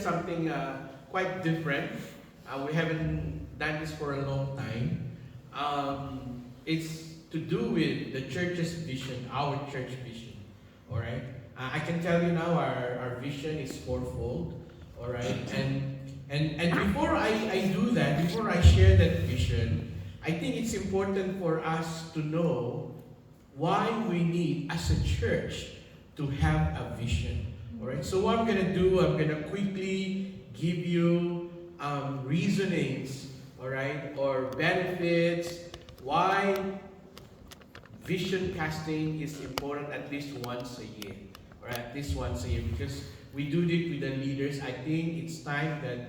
something quite different. We haven't done this for a long time. It's to do with the church's vision, our church vision. All right. I can tell you now, our vision is fourfold. All right. And before I do that, before I share that vision, I think it's important for us to know why we need, as a church, to have a vision. All right. So what I'm gonna do, I'm gonna quickly give you reasonings, all right, or benefits why vision casting is important at least once a year, or at least once a year, because we do it with the leaders. I think it's time that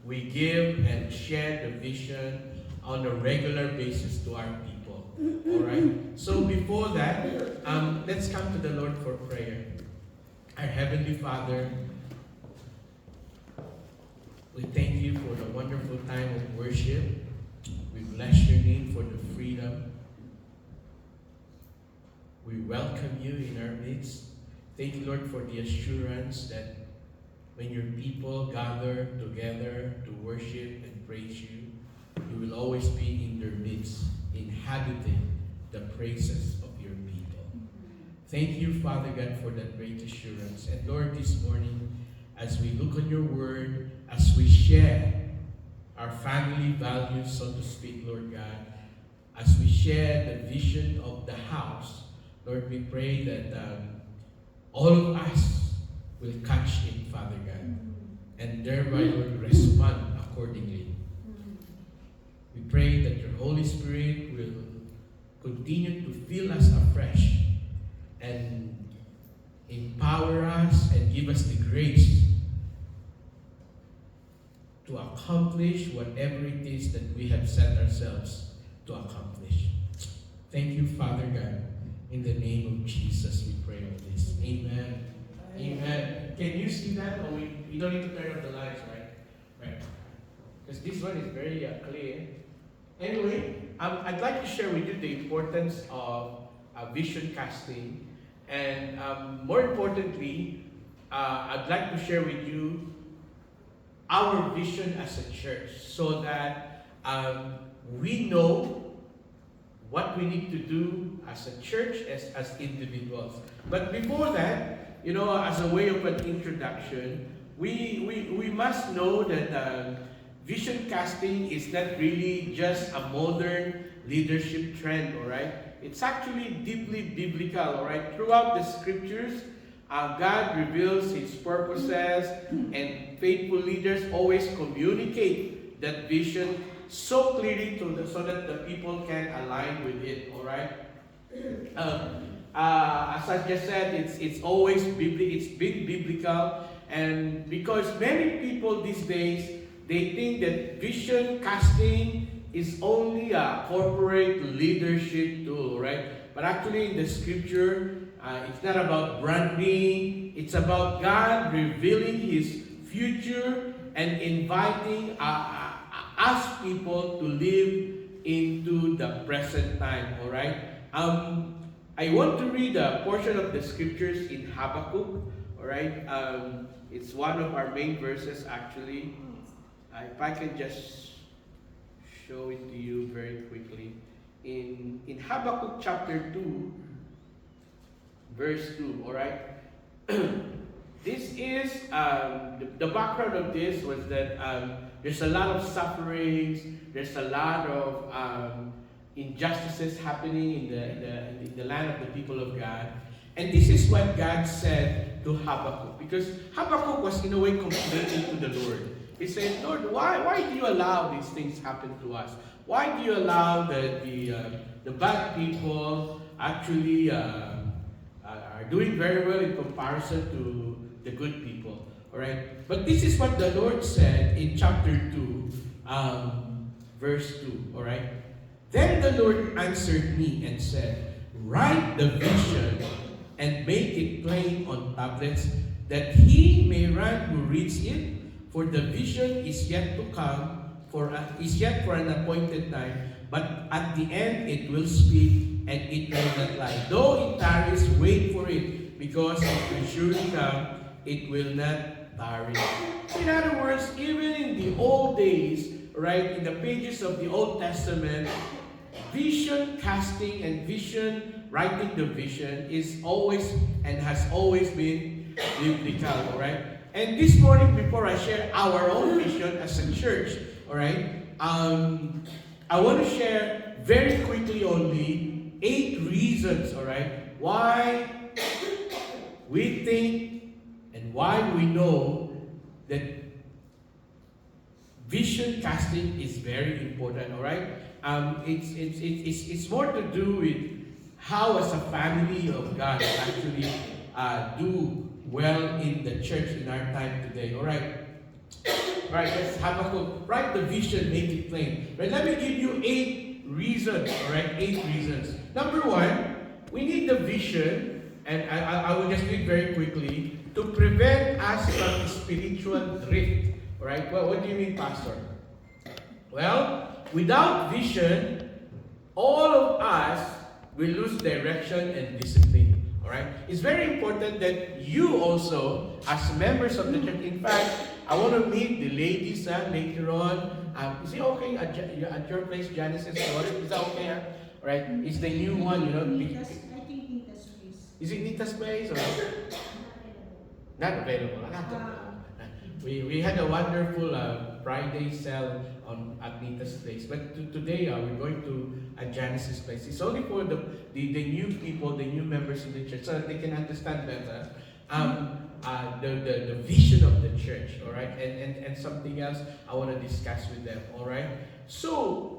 we give and share the vision on a regular basis to our people. All right. So before that, let's come to the Lord for prayer. Our Heavenly Father, we thank you for the wonderful time of worship. We bless your name for the freedom. We welcome you in our midst. Thank you, Lord, for the assurance that when your people gather together to worship and praise you, you will always be in their midst, inhabiting the praises of your people. Thank you, Father God, for that great assurance. And Lord, this morning, as we look on your word, as we share our family values, so to speak, Lord God, as we share the vision of the house, Lord, we pray that all of us will catch it, Father God, and thereby, Lord, respond accordingly. We pray that your Holy Spirit will continue to fill us afresh and empower us and give us the grace to accomplish whatever it is that we have set ourselves to accomplish. Thank you, Father God. In the name of Jesus, we pray all this. Amen. Amen. Can you see that? Or we don't need to turn off the lights, right? Right. Because this one is very clear. Anyway, I'd like to share with you the importance of vision casting. And more importantly, I'd like to share with you our vision as a church, so that we know what we need to do as a church, as individuals. But before that, as a way of an introduction, we must know that vision casting is not really just a modern leadership trend, all right? It's actually deeply biblical, all right? Throughout the scriptures, God reveals His purposes, and faithful leaders always communicate that vision so clearly so that the people can align with it. All right. As I just said, it's always biblical. It's been biblical, and because many people these days, they think that vision casting is only a corporate leadership tool, right? But actually, in the scripture, it's not about branding. It's about God revealing His future and inviting us people to live into the present time. All right. I want to read a portion of the scriptures in Habakkuk. All right. It's one of our main verses, actually. If I can just show it to you very quickly. In Habakkuk chapter 2, verse 2, all right? This is, the background of this was that there's a lot of sufferings, there's a lot of injustices happening in the land of the people of God. And this is what God said to Habakkuk, because Habakkuk was in a way complaining to the Lord. He said, Lord, why do you allow these things happen to us? Why do you allow the bad people actually are doing very well in comparison to the good people? All right. But this is what the Lord said in chapter 2, verse 2. All right. Then the Lord answered me and said, write the vision and make it plain on tablets, that he may run who reads it. For the vision is yet to come, is yet for an appointed time, but at the end it will speak, and it will not lie. Though it tarries, wait for it, because it will surely come, it will not tarry. So in other words, even in the old days, right, in the pages of the Old Testament, vision casting and vision, writing the vision is always and has always been biblical, all right? And this morning, before I share our own vision as a church, all right, I want to share very quickly only 8 reasons, all right, why we think and why we know that vision casting is very important, all right? It's more to do with how, as a family of God, actually do well in the church in our time today. All right. All right. Let's have a look. Write the vision, make it plain. Right. Let me give you 8 reasons. All right. 8 reasons. Number 1, we need the vision, and I will just read very quickly, to prevent us from spiritual drift. All right. Well, what do you mean, Pastor? Well, without vision, all of us will lose direction and discipline. Alright? It's very important that you also, as members of the church, in fact, I want to meet the ladies later on. Is it okay at your place, Janice's daughter? Is that okay? Alright? It's the new one, you know. I think Nita's place. Is it Nita's place? Or? Not available. We had a wonderful Friday sale at Nita's place. But today we're going to Janice's place. It's only for the new people, the new members in the church, so that they can understand better the vision of the church. All right, and something else I want to discuss with them. All right, so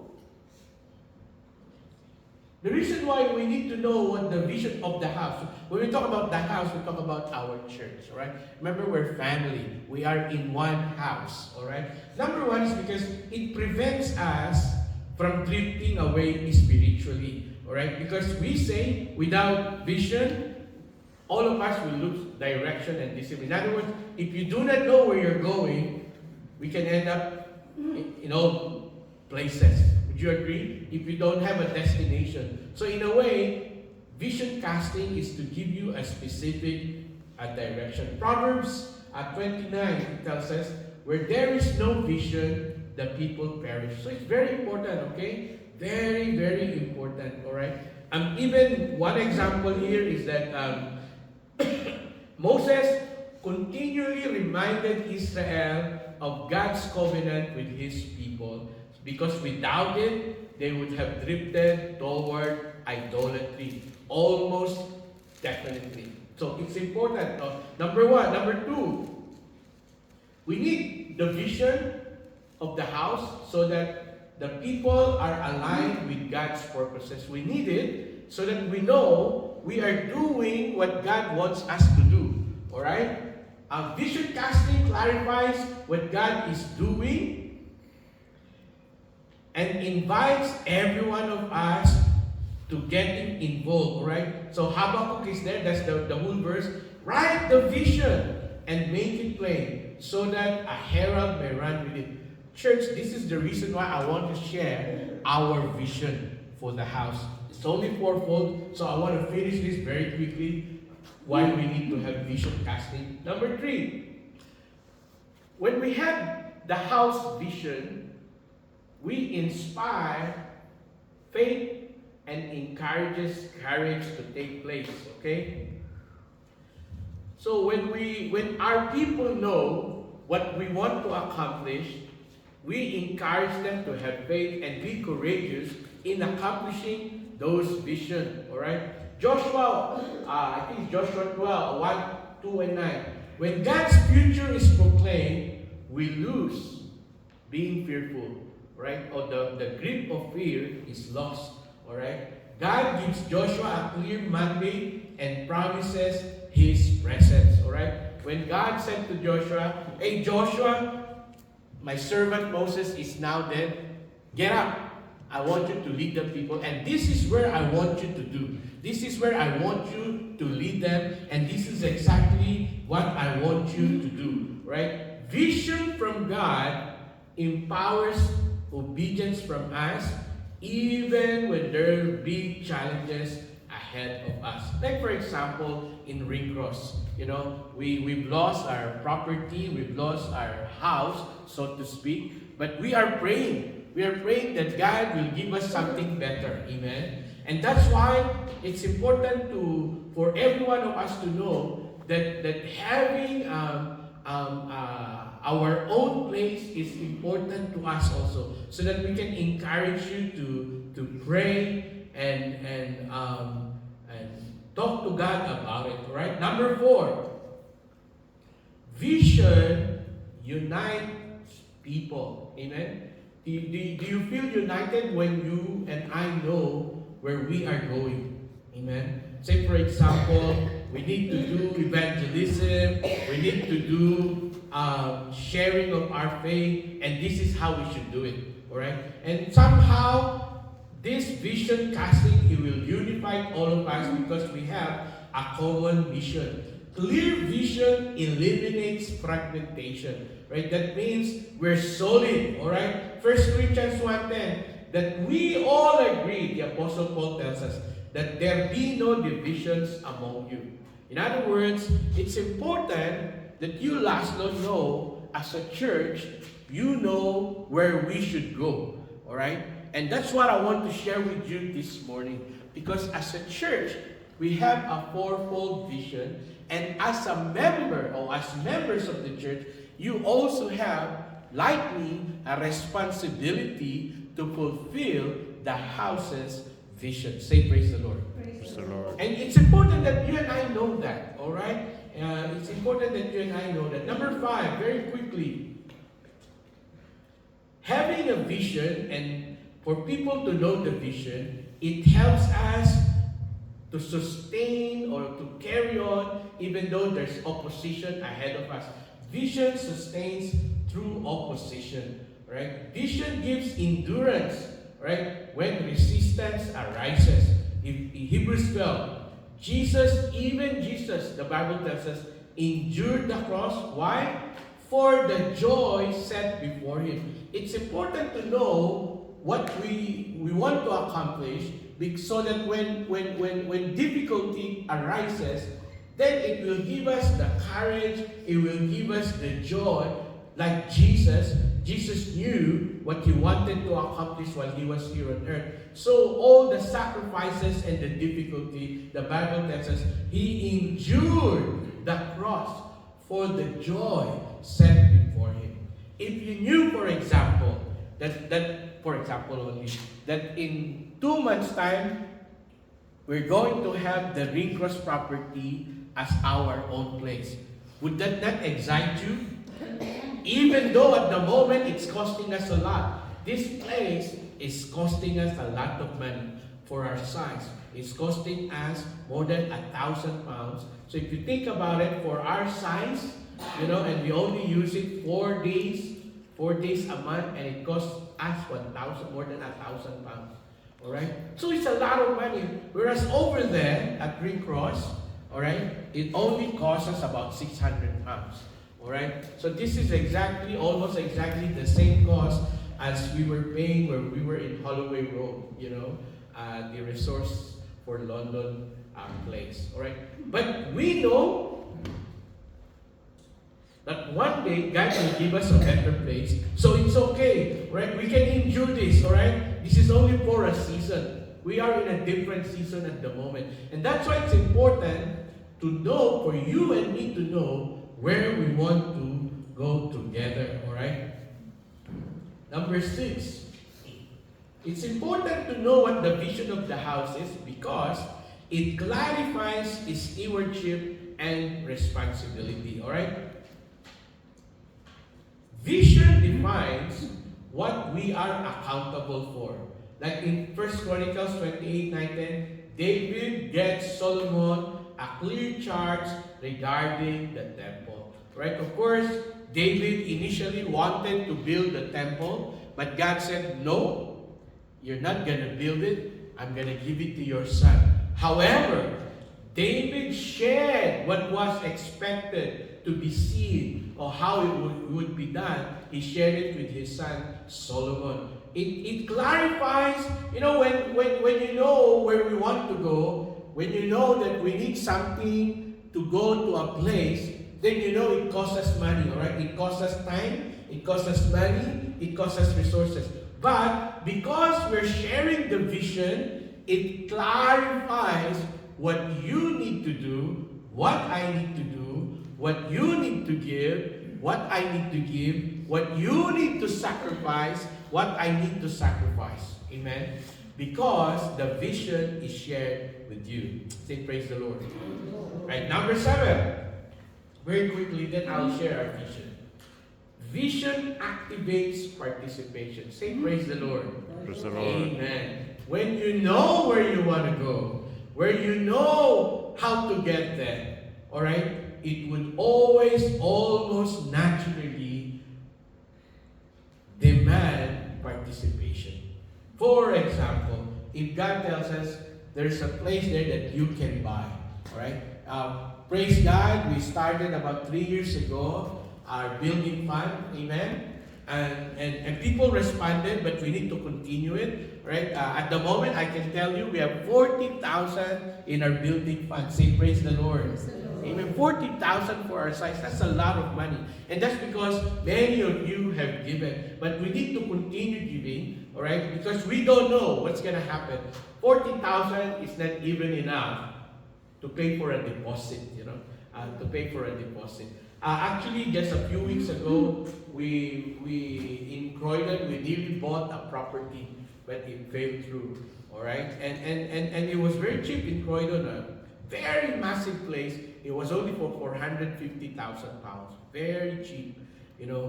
the reason why we need to know what the vision of the house. When we talk about the house, we talk about our church, all right? Remember, we're family. We are in one house, all right? Number 1 is because it prevents us from drifting away spiritually, all right? Because we say, without vision, all of us will lose direction and discipline. In other words, if you do not know where you're going, we can end up in all places. Would you agree? If you don't have a destination. So in a way, vision casting is to give you a specific direction. Proverbs 29 tells us, where there is no vision, the people perish. So it's very important, okay? Very, very important, all right? Even one example here is that Moses continually reminded Israel of God's covenant with his people, because without it, they would have drifted toward idolatry. Almost definitely. So it's important. Number 1. Number 2, we need the vision of the house so that the people are aligned with God's purposes. We need it so that we know we are doing what God wants us to do. Alright? Vision casting clarifies what God is doing and invites every one of us to getting involved, right? So Habakkuk is there, that's the whole verse. Write the vision and make it plain so that a herald may run with it. Church, this is the reason why I want to share our vision for the house. It's only 4-fold, so I want to finish this very quickly, why we need to have vision casting. Number 3, when we have the house vision, we inspire faith and encourages courage to take place, okay? So when our people know what we want to accomplish, we encourage them to have faith and be courageous in accomplishing those visions, all right? Joshua, I think it's Joshua 12, 1, 2, and 9. When God's future is proclaimed, we lose being fearful, right? Or the grip of fear is lost, all right? God gives Joshua a clear mandate and promises his presence, all right? When God said to Joshua, hey Joshua, my servant Moses is now dead. Get up. I want you to lead the people. And this is where I want you to do. This is where I want you to lead them. And this is exactly what I want you to do. Right? Vision from God empowers obedience from us, even when there are big challenges ahead of us. Like for example, in Ring Cross, we've lost our property, we've lost our house, so to speak, but we are praying. We are praying that God will give us something better. Amen. And that's why it's important for every one of us to know that having our own place is important to us also, so that we can encourage you to pray and talk to God about it. Right? Number 4, vision unites people. Amen. Do you feel united when you and I know where we are going? Amen. Say for example, we need to do evangelism, we need to do sharing of our faith, and this is how we should do it. Alright? And somehow, this vision casting, it will unify all of us because we have a common vision. Clear vision eliminates fragmentation. Right? That means we're solid. Alright? 1 Corinthians 1:10, that we all agree, the Apostle Paul tells us, that there be no divisions among you. In other words, it's important that you lastly know, as a church, you know where we should go. Alright? And that's what I want to share with you this morning. Because as a church, we have a fourfold vision. And as a member, or as members of the church, you also have, like me, a responsibility to fulfill the house's vision. Say praise the Lord. Praise the Lord. And it's important that you and I know that, all right? It's important that you and I know that. Number 5, very quickly. Having a vision, and for people to know the vision, it helps us to sustain or to carry on even though there's opposition ahead of us. Vision sustains through opposition, right? Vision gives endurance, right? When resistance arises. In Hebrews 12, even Jesus, the Bible tells us, endured the cross. Why? For the joy set before him. It's important to know what we want to accomplish, so that when difficulty arises, then it will give us the courage, it will give us the joy. Like Jesus knew what he wanted to accomplish while he was here on earth. So all the sacrifices and the difficulty, the Bible tells us, he endured the cross for the joy set before him. If you knew, for example, that in 2 months' time, we're going to have the Ring Cross property as our own place, would that not excite you? Even though at the moment it's costing us a lot. This place is costing us a lot of money for our size. It's costing us more than 1,000 pounds. So if you think about it, for our size, and we only use it 4 days a month, and it costs us more than 1,000 pounds. Alright? So it's a lot of money. Whereas over there at Ring Cross, alright, it only costs us about 600 pounds. Alright? So this is almost exactly the same cost as we were paying when we were in Holloway Road, the Resource for London place. Alright? But we know that one day God will give us a better place. So it's okay, right? We can endure this, alright? This is only for a season. We are in a different season at the moment. And that's why it's important to know, for you and me to know, where we want to go together, alright? Number 6. It's important to know what the vision of the house is because it clarifies stewardship and responsibility, alright? Vision defines what we are accountable for. Like in 1 Chronicles 28:9-10, David gets Solomon a clear charge regarding the temple. Right? Of course, David initially wanted to build the temple, but God said, no, you're not going to build it. I'm going to give it to your son. However, David shared what was expected to be seen or how it would be done. He shared it with his son Solomon. It clarifies, when you know where we want to go, when you know that we need something to go to a place, then you know it costs us money, all right? It costs us time, it costs us money, it costs us resources. But because we're sharing the vision, it clarifies what you need to do, what I need to do, what you need to give, what I need to give, what you need to sacrifice, what I need to sacrifice. Amen? Because the vision is shared with you. Say praise the Lord. Right, number 7. Very quickly, then I'll share our vision. Vision activates participation. Say praise the Lord. Praise the Lord. Amen. When you know where you want to go, where you know how to get there, all right, it would always, almost naturally demand participation. For example, if God tells us there's a place there that you can buy, all right, praise God, we started about 3 years ago our building fund, amen. And people responded, but we need to continue it, right? At the moment, I can tell you we have 40,000 in our building fund. Say praise the Lord. Amen. 40,000 for our size. That's a lot of money. And that's because many of you have given. But we need to continue giving, all right? Because we don't know what's going to happen. 40,000 is not even enough to pay for a deposit, to pay for a deposit. Actually, just a few weeks ago, we in Croydon, we nearly bought a property, but it fell through, all right? And it was very cheap in Croydon, a very massive place. It was only for 450,000 pounds, very cheap,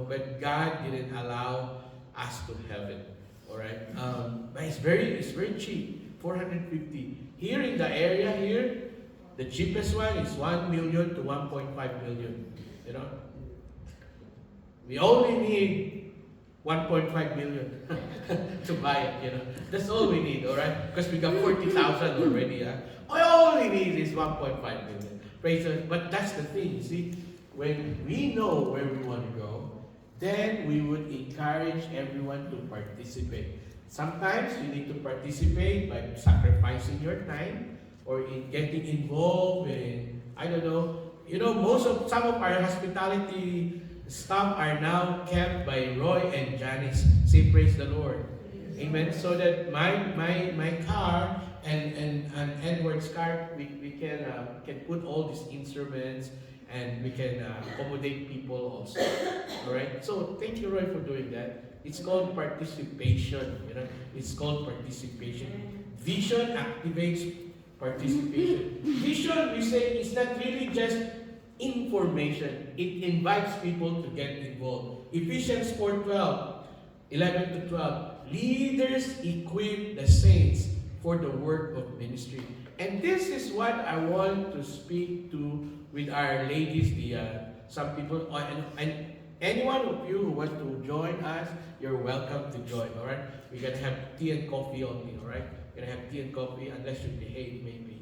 but God didn't allow us to have it, all right? But it's very cheap, 450. Here in the area here, the cheapest one is 1 million to 1.5 million. We only need 1.5 million to buy it. That's all we need, all right? Because we got 40,000 already. All we need is 1.5 million. Praise God. But that's the thing, you see, when we know where we want to go, then we would encourage everyone to participate. Sometimes you need to participate by sacrificing your time or in getting involved in, I don't know, some of our hospitality staff are now kept by Roy and Janice. Say praise the Lord. Amen. So that my car and Edward's car, we can put all these instruments and we can accommodate people also. All right. So thank you, Roy, for doing that. It's called participation. It's called participation. Vision activates participation. Vision, we say, is not really just information. It invites people to get involved. Ephesians 4:12, 11 to 12. Leaders equip the saints for the work of ministry. And this is what I want to speak to with our ladies, some people, and any one of you who wants to join us, you're welcome to join, all right? We're going to have tea and coffee only, all right? We're going to have tea and coffee unless you behave, maybe.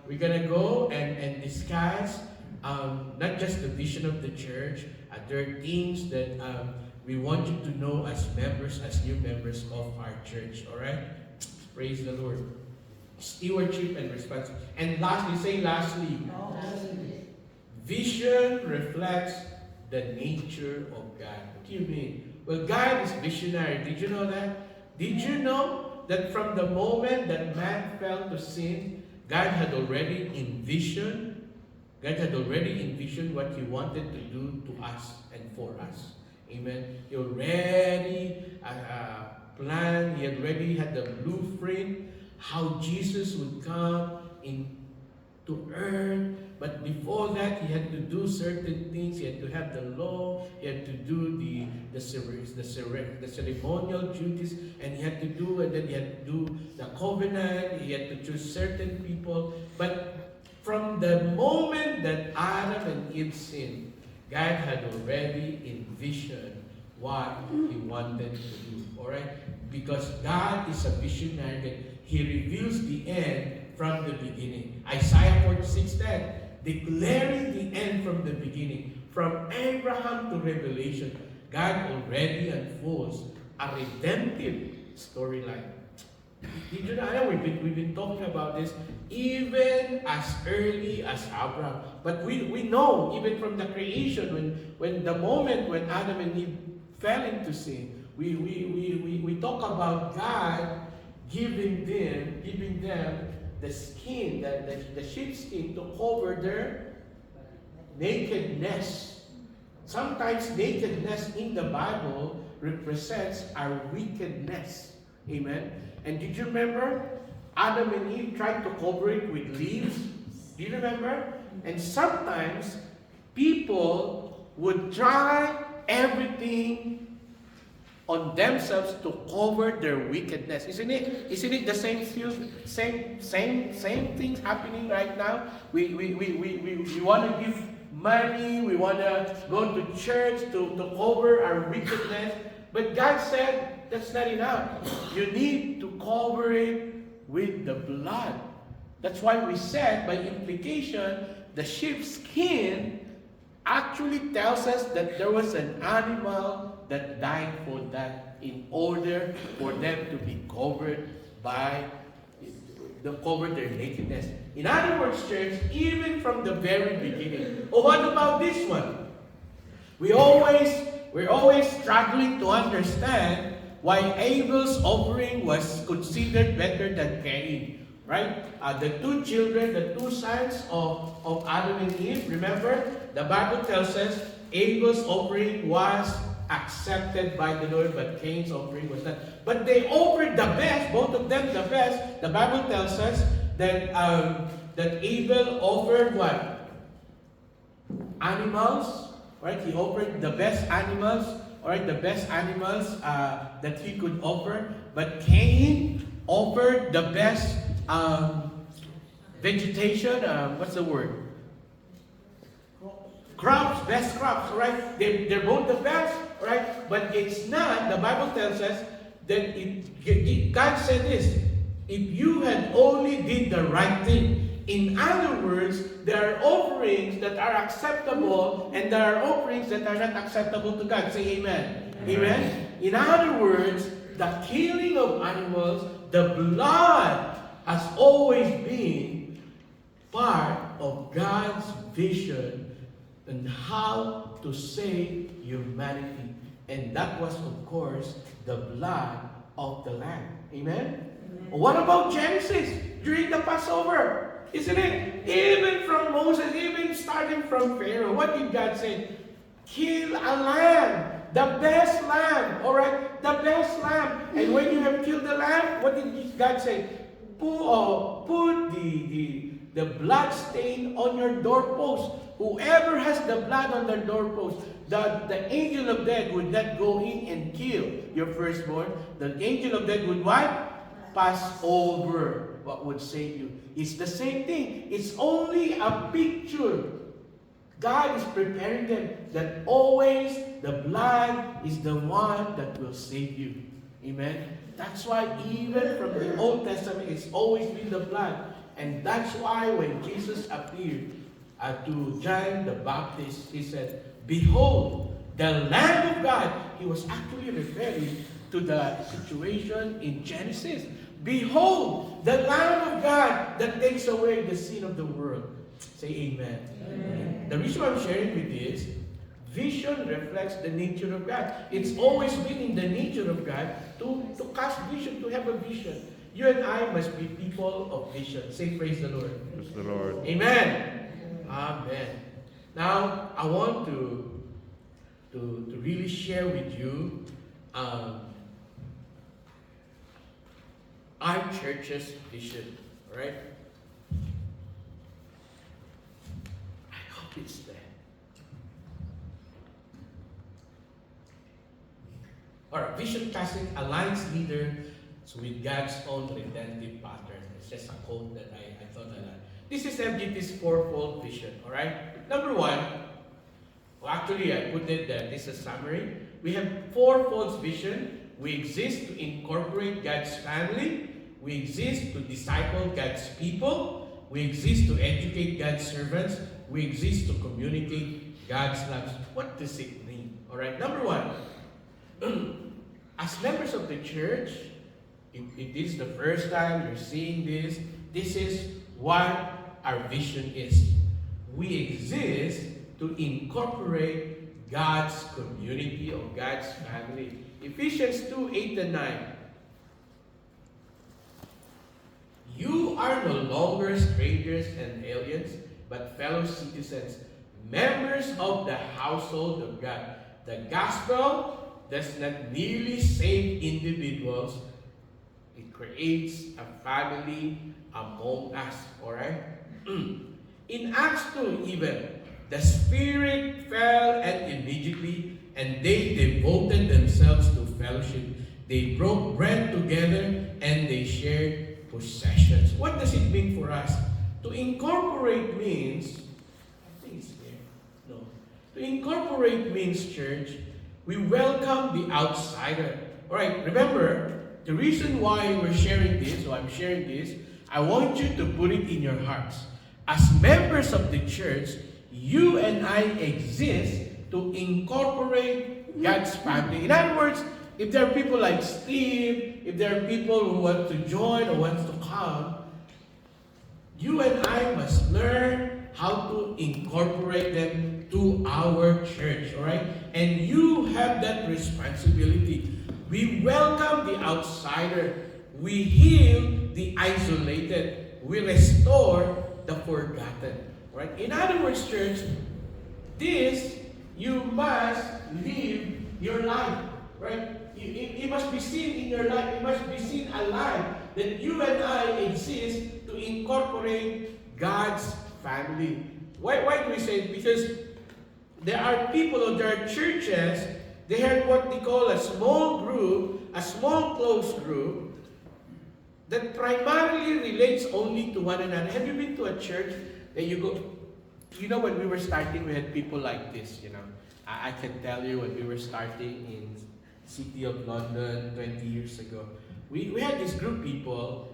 We're going to go and discuss not just the vision of the church. There are things that we want you to know as members, as new members of our church, all right? Praise the Lord. Stewardship and responsibility. And lastly, vision reflects the nature of God. What do you mean? Well, God is visionary. Did you know that? Did you know that from the moment that man fell to sin, God had already envisioned what He wanted to do to us and for us. Amen. He already planned, He already had the blueprint how Jesus would come to earth. But before that, He had to do certain things. He had to have the law. He had to do the ceremonial duties, and He had to do, and then He had to do the covenant. He had to choose certain people. But from the moment that Adam and Eve sinned, God had already envisioned what He wanted to do. All right, because God is a visionary that He reveals the end from the beginning. Isaiah 46:10, declaring the end from the beginning. From Abraham to Revelation, God already unfolds a redemptive storyline. Did you know? I know we've been talking about this even as early as Abraham. But we know even from the creation, when the moment when Adam and Eve fell into sin, we talk about God giving them the skin, the sheepskin to cover their nakedness. Sometimes nakedness in the Bible represents our wickedness. Amen. And did you remember Adam and Eve tried to cover it with leaves? Do you remember? And sometimes people would try everything on themselves to cover their wickedness. Isn't it? Isn't it the same things happening right now? We want to give money, we want to go to church to cover our wickedness. But God said that's not enough. You need to cover it with the blood. That's why we said, by implication, the sheep's skin actually tells us that there was an animal that died for that in order for them to be covered by cover their nakedness. In other words, church, even from the very beginning. Oh, what about this one? We're always struggling to understand why Abel's offering was considered better than Cain. Right? The two children, the two sons of Adam and Eve, remember? The Bible tells us Abel's offering was accepted by the Lord, but Cain's offering was not. But they offered the best, both of them the best. The Bible tells us that Abel offered what? Animals, right? He offered the best animals, right? The best animals that he could offer. But Cain offered the best vegetation. What's the word? Crops, best crops, right? They're both the best, right? But it's not, the Bible tells us that God said this, if you had only did the right thing. In other words, there are offerings that are acceptable and there are offerings that are not acceptable to God. Say amen. Amen. In other words, the killing of animals, the blood has always been part of God's vision and how to save humanity. And that was, of course, the blood of the Lamb. Amen? What about Genesis during the Passover? Isn't it? Even from Moses, even starting from Pharaoh, what did God say? Kill a lamb, the best lamb, all right? The best lamb. And when you have killed the lamb, what did God say? Put the blood stain on your doorpost. Whoever has the blood on their doorpost, the angel of death would not go in and kill your firstborn. The angel of death would what? Pass over what would save you. It's the same thing. It's only a picture. God is preparing them that always the blood is the one that will save you. Amen? That's why even from the Old Testament, it's always been the blood. And that's why when Jesus appeared to John the Baptist, he said, behold, the Lamb of God. He was actually referring to the situation in Genesis. Behold, the Lamb of God that takes away the sin of the world. Say amen. Amen. The reason why I'm sharing with this, vision reflects the nature of God. It's always been in the nature of God to cast vision, to have a vision. You and I must be people of vision. Say praise the Lord. Praise the Lord. Amen. Amen. Now, I want to really share with you our church's vision, right? I hope it's there. Our vision casting aligns leaders with God's own redemptive pattern. It's just a quote that I thought of that. This is FGT's fourfold vision, alright? Number one, actually I put it there, this is a summary. We have fourfold vision. We exist to incorporate God's family. We exist to disciple God's people. We exist to educate God's servants. We exist to communicate God's love. What does it mean? Alright, number one, as members of the church, if this is the first time you're seeing this is what our vision is. We exist to incorporate God's community or God's family. Ephesians 2:8 and 9. You are no longer strangers and aliens, but fellow citizens, members of the household of God. The gospel does not merely save individuals, it creates a family among us. Alright? In Acts 2 even, the Spirit fell and immediately, and they devoted themselves to fellowship. They broke bread together and they shared possessions. What does it mean for us? To incorporate means, I think it's here. No. To incorporate means, church, we welcome the outsider. Alright, remember, the reason why we're sharing this, or I'm sharing this, I want you to put it in your hearts. As members of the church, you and I exist to incorporate God's family. In other words, if there are people like Steve, if there are people who want to join or want to come, you and I must learn how to incorporate them to our church, all right? And you have that responsibility. We welcome the outsider. We heal the isolated. We restore the forgotten, right? In other words, church, you must live your life, right? It must be seen in your life. It must be seen alive that you and I exist to incorporate God's family. Why do we say it? Because there are people or there are churches, they have what they call a small group, a small close group that primarily relates only to one another. Have you been to a church that you go, you know, when we were starting, we had people like this, you know. I can tell you when we were starting in City of London 20 years ago, we had this group of people.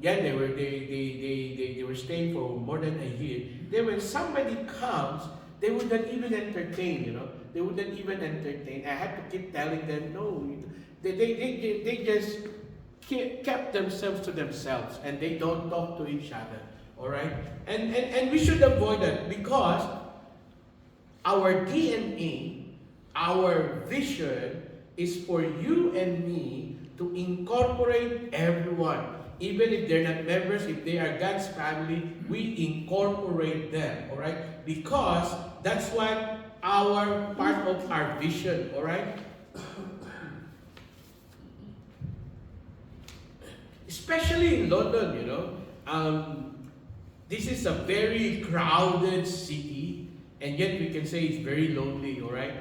They were staying for more than a year. Then when somebody comes, they would not even entertain, you know. They wouldn't even entertain. I had to keep telling them, no. They just kept themselves to themselves and they don't talk to each other. Alright? And we should avoid that because our DNA, our vision is for you and me to incorporate everyone. Even if they're not members, if they are God's family, we incorporate them. Alright? Because that's what our part of our vision. Alright? Especially in London, you know, this is a very crowded city, and yet we can say it's very lonely, all right?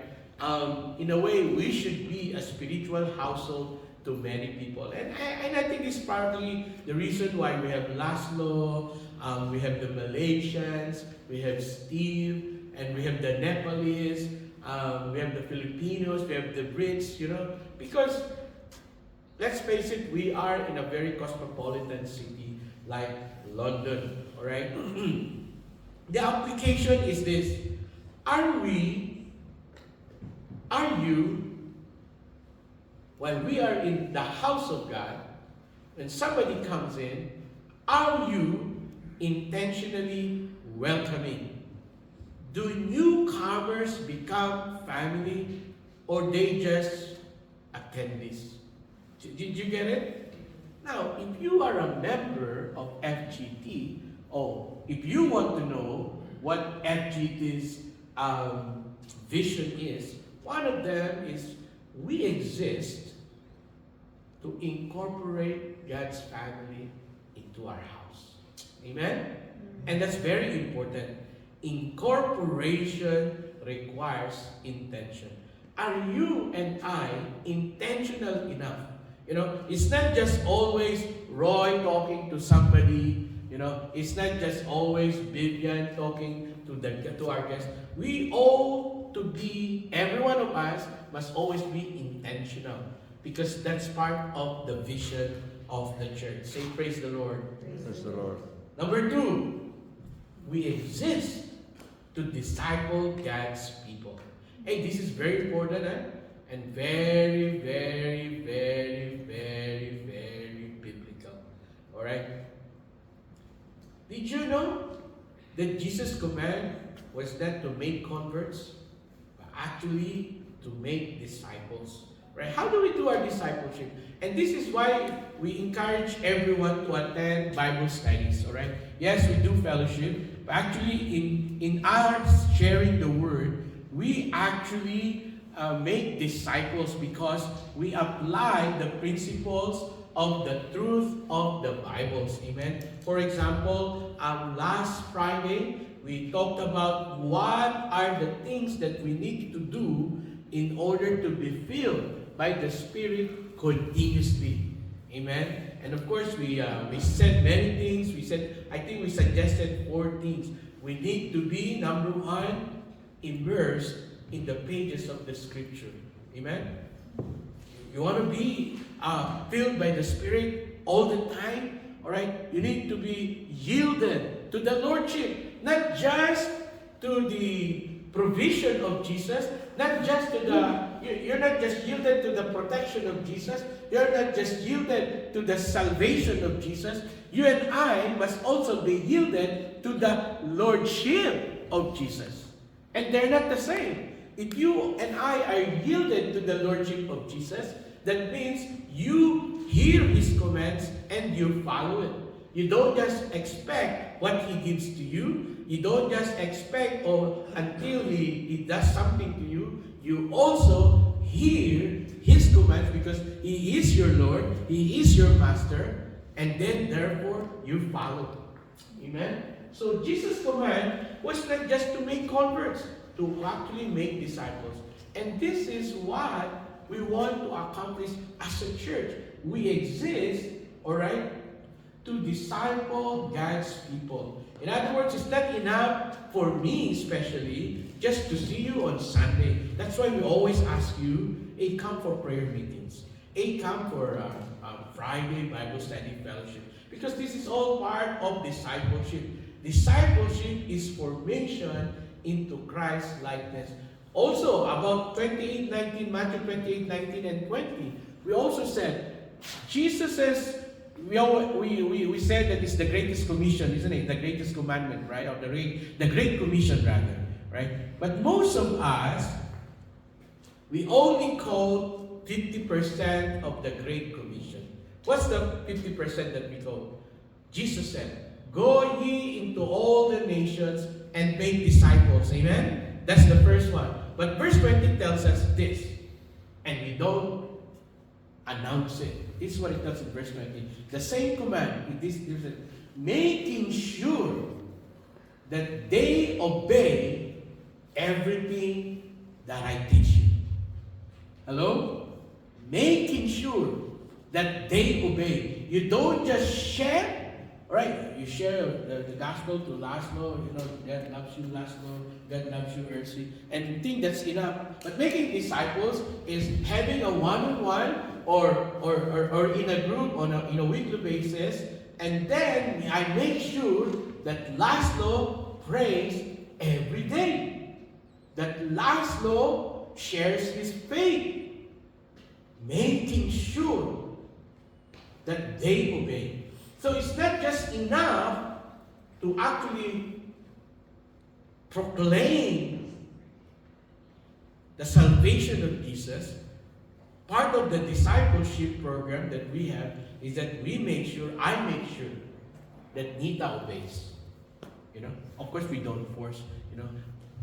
In a way, we should be a spiritual household to many people. And I think it's partly the reason why we have Laszlo, we have the Malaysians, we have Steve, and we have the Nepalese, we have the Filipinos, we have the Brits, you know, because let's face it, we are in a very cosmopolitan city like London, all right? The application is this. Are you, while we are in the house of God, when somebody comes in, are you intentionally welcoming? Do newcomers become family or they just attendees? Did you get it? Now, if you are a member of FGT, or if you want to know what FGT's vision is, one of them is we exist to incorporate God's family into our house. Amen? And that's very important. Incorporation requires intention. Are you and I intentional enough? You know, it's not just always Roy talking to somebody. You know, it's not just always Vivian talking to our guests. We all to be, every one of us must always be intentional because that's part of the vision of the church. Say praise the Lord. Praise the Lord. Number 2, we exist to disciple God's people. Hey, this is very important. and very, very, very, very, very biblical. Alright? Did you know that Jesus' command was not to make converts, but actually to make disciples? Right? How do we do our discipleship? And this is why we encourage everyone to attend Bible studies. Alright? Yes, we do fellowship, but actually in our sharing the word, we actually make disciples because we apply the principles of the truth of the Bibles. Amen. For example, last Friday, we talked about what are the things that we need to do in order to be filled by the Spirit continuously. Amen. And of course, we said many things. I think we suggested 4 things. We need to be, number 1, immersed in the pages of the Scripture. Amen. You want to be filled by the Spirit all the time. All right. You need to be yielded to the Lordship, not just to the provision of Jesus, not just to the. You're not just yielded to the protection of Jesus. You're not just yielded to the salvation of Jesus. You and I must also be yielded to the Lordship of Jesus. And they're not the same. If you and I are yielded to the Lordship of Jesus, that means you hear His commands and you follow it. You don't just expect what He gives to you. You don't just expect until He does something to you. You also hear His commands because He is your Lord, He is your Master, and then therefore you follow. Amen? So Jesus' command was not just to make converts, to actually make disciples. And this is what we want to accomplish as a church. We exist, alright, to disciple God's people. In other words, it's not enough for me especially just to see you on Sunday. That's why we always ask you, hey, come for prayer meetings. Hey, come for Friday Bible study fellowship. Because this is all part of discipleship. Discipleship is formation into Christ's likeness. Also, about 28:19, Matthew 28:19 and 20, we also said, Jesus says, we said that it's the greatest commission, isn't it? The greatest commandment, right? Or the great commission, rather, right? But most of us, we only call 50% of the great commission. What's the 50% that we call? Jesus said, go ye into all the nations and make disciples. Amen? That's the first one. But verse 20 tells us this, and we don't announce it. This is what it tells in verse 20. The same command, with this, making sure that they obey everything that I teach you. Hello? Making sure that they obey. You don't just share. Right, you share the gospel to Laszlo, God loves you, Laszlo, God loves you, Ersi, and you think that's enough. But making disciples is having a one-on-one or in a group on a weekly basis, and then I make sure that Laszlo prays every day, that Laszlo shares his faith, making sure that they obey. So it's not just enough to actually proclaim the salvation of Jesus. Part of the discipleship program that we have is that I make sure that Nita obeys. Of course we don't force,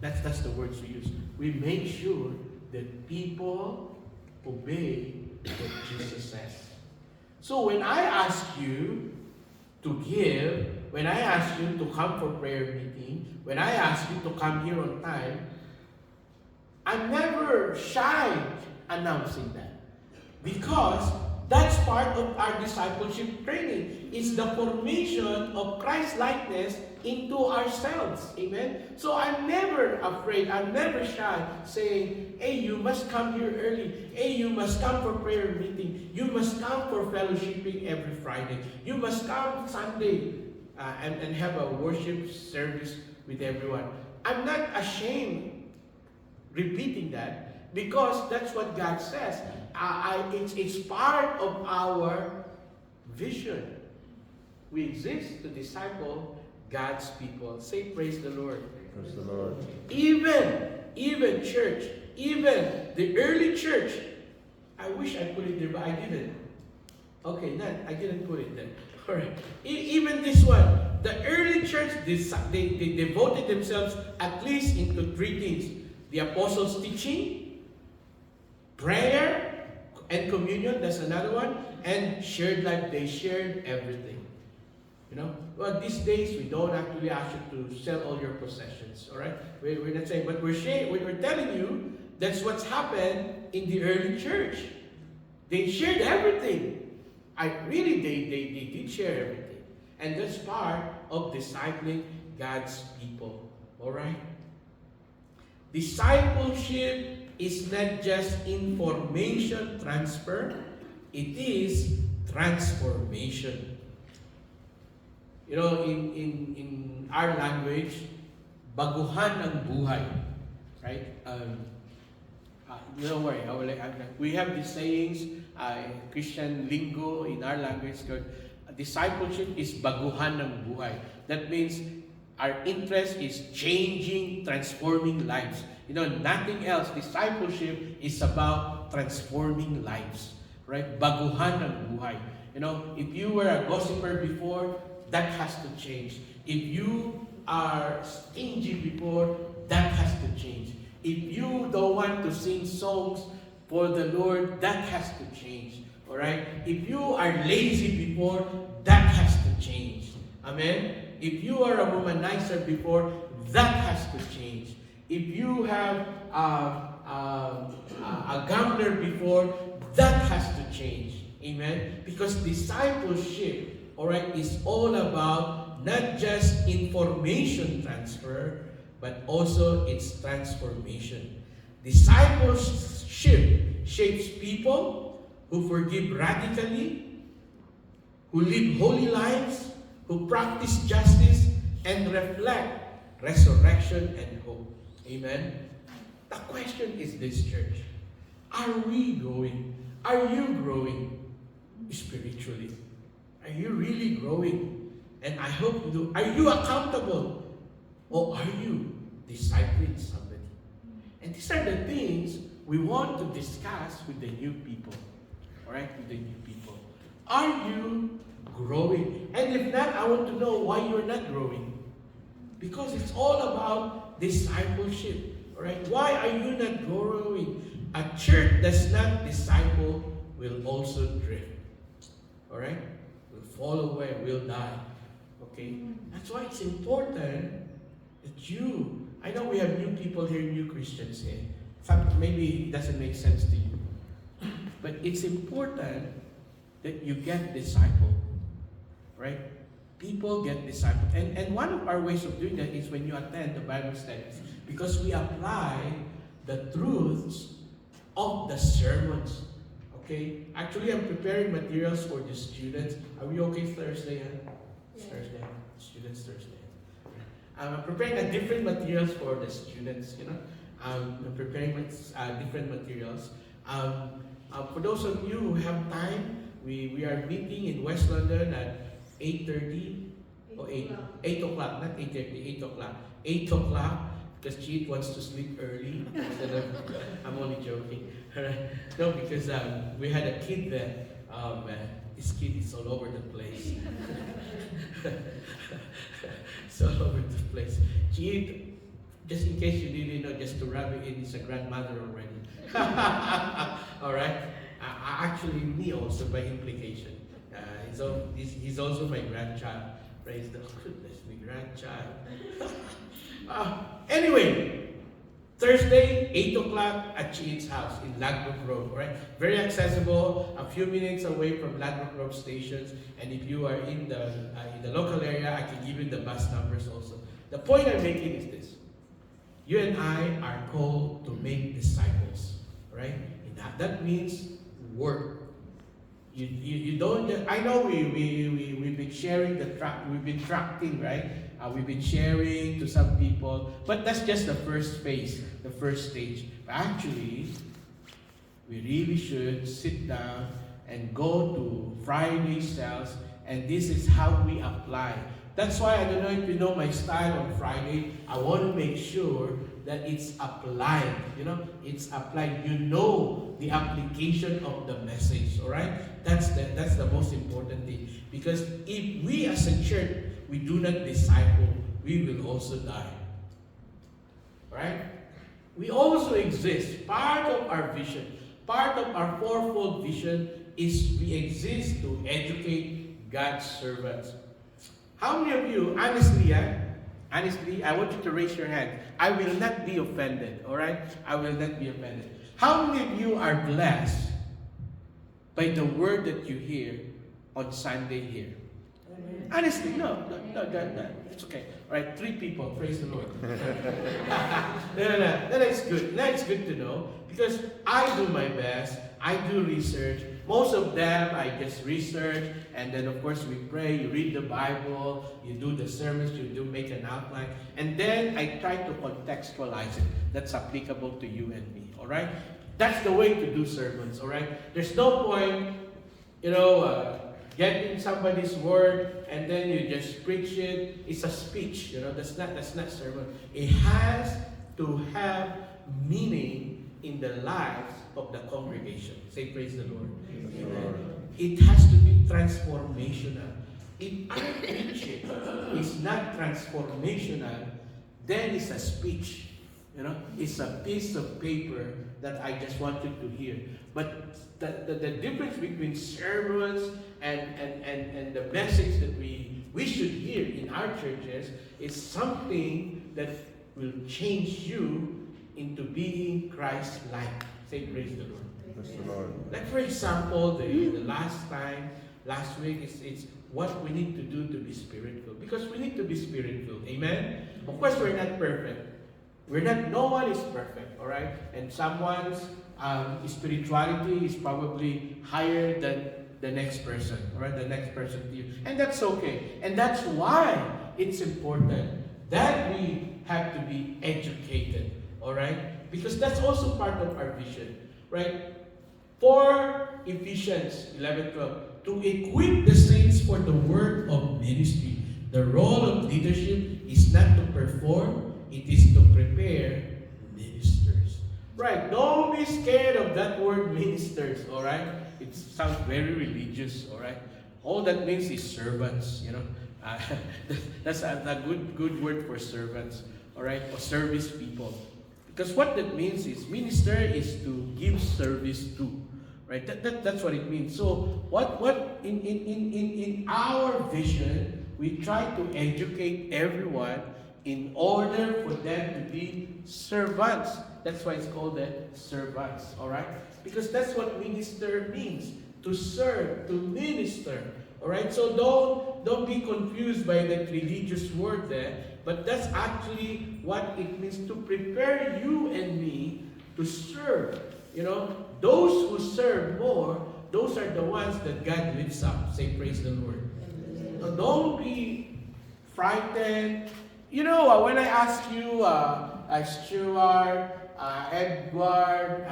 that's the words we use. We make sure that people obey what Jesus says. So when I ask you to give, when I ask you to come for prayer meeting, when I ask you to come here on time, I'm never shy announcing that. Because that's part of our discipleship training. It's the formation of Christ-likeness into ourselves. Amen? So I'm never afraid, I'm never shy saying, hey, you must come here early. Hey, you must come for prayer meeting. You must come for fellowshipping every Friday. You must come Sunday and have a worship service with everyone. I'm not ashamed repeating that Because that's what God says. It's part of our vision. We exist to disciple God's people. Say praise the Lord. Praise the Lord. Even church, even the early church. I wish I put it there, but I didn't. Okay, I didn't put it there. All right. Even this one, the early church, they devoted themselves at least into three things: the apostles' teaching, prayer, and communion. That's another one. And shared life. They shared everything. You know, well, these days we don't actually ask you to sell all your possessions. All right, we're not saying, but we're telling you that's what's happened in the early church. They shared everything. They did share everything, and that's part of discipling God's people. All right. Discipleship is not just information transfer; it is transformation. You know, in our language, baguhan ang buhay, right? Don't worry, we have these sayings, Christian lingo in our language called discipleship is baguhan ng buhay. That means our interest is changing, transforming lives. You know, nothing else. Discipleship is about transforming lives, right? Baguhan ng buhay. You know, if you were a gossiper before, that has to change. If you are stingy before, that has to change. If you don't want to sing songs for the Lord, that has to change. Alright? If you are lazy before, that has to change. Amen? If you are a womanizer before, that has to change. If you have a gambler before, that has to change. Amen? Because discipleship, alright, is all about not just information transfer, but also its transformation. Discipleship shapes people who forgive radically, who live holy lives, who practice justice, and reflect resurrection and hope. Amen? The question is this, church. Are we growing? Are you growing spiritually? Are you really growing? And I hope you do. Are you accountable? Or are you discipling somebody? And these are the things we want to discuss with the new people. Alright? With the new people. Are you growing? And if not, I want to know why you're not growing. Because it's all about discipleship. Alright? Why are you not growing? A church that's not disciple will also drift. Alright? Will fall away, will die. Okay? That's why it's important that you, I know we have new people here, new Christians here. Maybe it doesn't make sense to you. But it's important that you get discipled. Right? People get discipled. And one of our ways of doing that is when you attend the Bible studies. Because we apply the truths of the sermons. Okay? Actually, I'm preparing materials for the students. Are we okay Thursday? Huh? Yeah. Thursday. Students Thursday. I'm preparing a different materials for the students, you know. I'm preparing different materials. For those of you who have time, we are meeting in West London at 8:30 or 8 o'clock, not 8:30, 8 o'clock. 8 o'clock, because Cheat wants to sleep early. I'm only joking. No, because we had a kid there. This kid is all over the place. So all over the place. Cheat, just in case you didn't know, just to rub it in, is a grandmother already. Alright? Actually, me also by implication. He's also my grandchild. Praise the goodness, my grandchild. Anyway, Thursday, 8 o'clock at Cheat's house in Ladbroke Road, right? Very accessible, a few minutes away from Ladbroke Road stations. And if you are in the local area, I can give you the bus numbers also. The point I'm making is this. You and I are called to make disciples, right? And that means work. You don't just, I know we've been sharing we've been tracting, right? We've been sharing to some people, but that's just the first phase, the first stage. Actually, we really should sit down and go to Friday cells, and this is how we apply. That's why I don't know if you know my style on Friday. I want to make sure that it's applied. It's applied. You know the application of the message. All right. That's the most important thing. Because if we as a church we do not disciple, we will also die. All right. We also exist. Part of our vision, part of our fourfold vision is we exist to educate God's servants. How many of you, honestly, I want you to raise your hand. I will not be offended, all right? I will not be offended. How many of you are blessed by the word that you hear on Sunday here? Amen. Honestly, no, it's okay. All right, 3 people, praise the Lord. No, that's good. That's good to know because I do my best. I do research. Most of them I just research, and then of course we pray, you read the Bible, you do the sermons, you do make an outline, and then I try to contextualize it. That's applicable to you and me, all right? That's the way to do sermons, all right? There's no point, getting somebody's word and then you just preach it. It's a speech, that's not sermon. It has to have meaning in the lives of the congregation. Say praise the Lord. Amen. It has to be transformational. If I preach it is not transformational, then it's a speech. It's a piece of paper that I just want you to hear. But the difference between sermons and the blessings that we should hear in our churches is something that will change you into being Christ-like. Say praise the Lord. Praise the Lord. Like for example, the last week, it's what we need to do to be spirit-filled. Because we need to be spirit-filled. Amen? Of course, we're not perfect. No one is perfect, all right? And someone's spirituality is probably higher than the next person, all right? The next person to you. And that's okay. And that's why it's important that we have to be educated, all right? Because that's also part of our vision, right? For Ephesians 11:12, to equip the saints for the work of ministry. The role of leadership is not to perform, it is to prepare ministers. Right, don't be scared of that word ministers, all right? It sounds very religious, all right? All that means is servants, that's a good word for servants, all right? Or service people. Because what that means is minister is to give service to, right? That's what it means. So what in our vision, we try to educate everyone in order for them to be servants. That's why it's called the servants, all right? Because that's what minister means, to serve, to minister, all right? So don't be confused by that religious word there, but that's actually what it means to prepare you and me to serve. Those who serve more, those are the ones that God lifts up. Say praise the Lord. So don't be frightened. When I ask you, Stuart, Edward,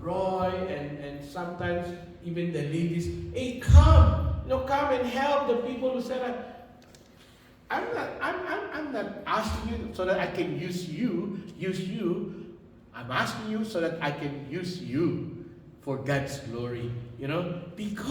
Roy, and sometimes even the ladies, hey, come and help the people who said that. I'm not asking you so that I can use you. I'm asking you so that I can use you for God's glory. Because